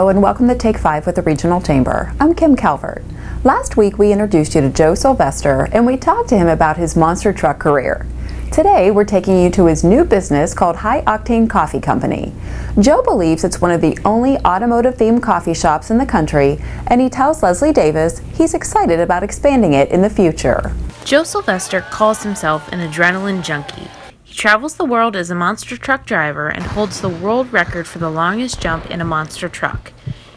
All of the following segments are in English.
Hello and welcome to Take 5 with the Regional Chamber. I'm Kim Calvert. Last week we introduced you to Joe Sylvester and we talked to him about his monster truck career. Today we're taking you to his new business called High Octane Coffee Company. Joe believes it's one of the only automotive-themed coffee shops in the country, and he tells Leslie Davis he's excited about expanding it in the future. Joe Sylvester calls himself an adrenaline junkie. He travels the world as a monster truck driver and holds the world record for the longest jump in a monster truck.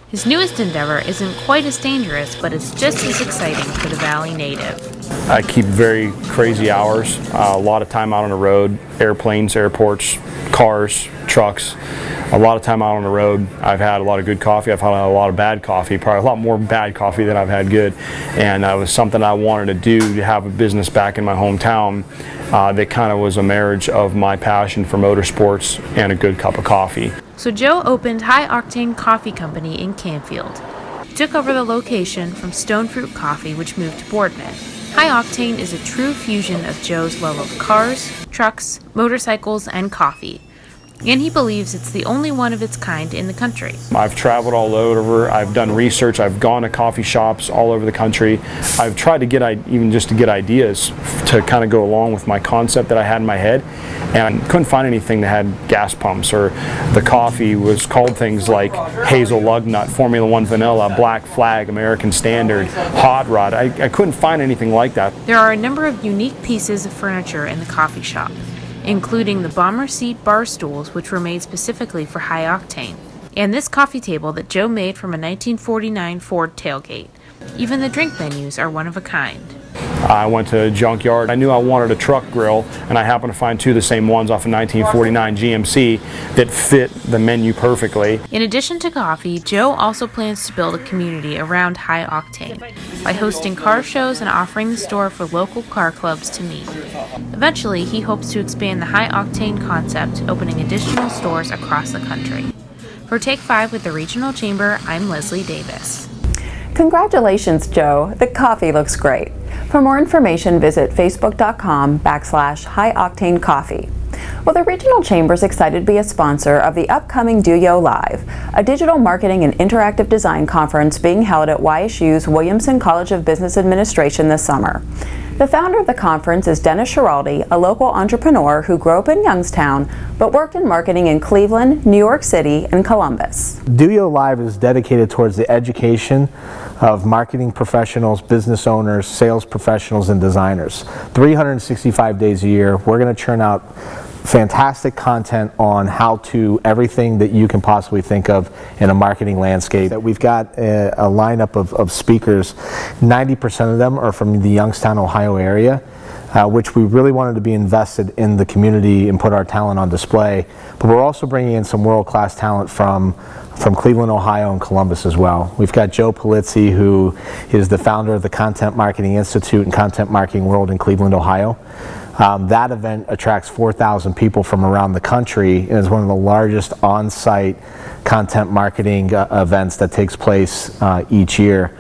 His newest endeavor isn't quite as dangerous, but it's just as exciting for the Valley native. I keep very crazy hours, a lot of time out on the road, airplanes, airports, cars, trucks, a lot of time out on the road. I've had a lot of good coffee, I've had a lot of bad coffee, probably a lot more bad coffee than I've had good, and it was something I wanted to do, to have a business back in my hometown that kind of was a marriage of my passion for motorsports and a good cup of coffee. So Joe opened High Octane Coffee Company in Canfield. He took over the location from Stone Fruit Coffee, which moved to Boardman. High Octane is a true fusion of Joe's love of cars, trucks, motorcycles, and coffee. And he believes it's the only one of its kind in the country. I've traveled all over, I've done research, I've gone to coffee shops all over the country. I've tried to get even just to get ideas to kind of go along with my concept that I had in my head, and couldn't find anything that had gas pumps, or the coffee was called things like Hazel Lug Nut, Formula One Vanilla, Black Flag, American Standard, Hot Rod. I couldn't find anything like that. There are a number of unique pieces of furniture in the coffee shop, including the bomber seat bar stools, which were made specifically for High Octane, and this coffee table that Joe made from a 1949 Ford tailgate. Even the drink menus are one of a kind. I went to a junkyard. I knew I wanted a truck grill, and I happened to find two of the same ones off a 1949 GMC that fit the menu perfectly. In addition to coffee, Joe also plans to build a community around High Octane by hosting car shows and offering the store for local car clubs to meet. Eventually, he hopes to expand the High Octane concept, opening additional stores across the country. For Take 5 with the Regional Chamber, I'm Leslie Davis. Congratulations, Joe. The coffee looks great. For more information, visit facebook.com/High Octane Coffee. Well, the Regional Chamber is excited to be a sponsor of the upcoming DOYO Live, a digital marketing and interactive design conference being held at YSU's Williamson College of Business Administration this summer. The founder of the conference is Dennis Schiraldi, a local entrepreneur who grew up in Youngstown but worked in marketing in Cleveland, New York City, and Columbus. DOYO Live is dedicated towards the education of marketing professionals, business owners, sales professionals, and designers. 365 days a year, we're going to churn out fantastic content on how to everything that you can possibly think of in a marketing landscape. We've got a lineup of speakers. 90% of them are from the Youngstown, Ohio area, which we really wanted to be invested in the community and put our talent on display. But we're also bringing in some world-class talent from Cleveland, Ohio, and Columbus as well. We've got Joe Pulizzi, who is the founder of the Content Marketing Institute and Content Marketing World in Cleveland, Ohio. That event attracts 4,000 people from around the country and is one of the largest on-site content marketing events that takes place each year.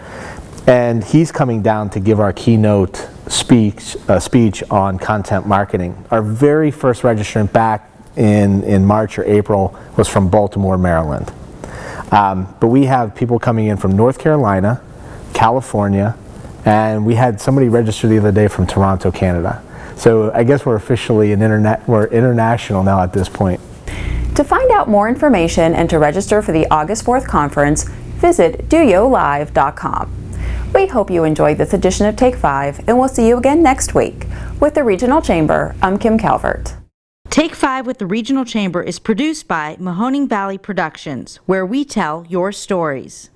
And he's coming down to give our keynote speech on content marketing. Our very first registrant back in March or April was from Baltimore, Maryland. But we have people coming in from North Carolina, California, and we had somebody register the other day from Toronto, Canada. So I guess we're officially we're international now at this point. To find out more information and to register for the August 4th conference, visit doyolive.com. We hope you enjoyed this edition of Take 5, and we'll see you again next week. With the Regional Chamber, I'm Kim Calvert. Take 5 with the Regional Chamber is produced by Mahoning Valley Productions, where we tell your stories.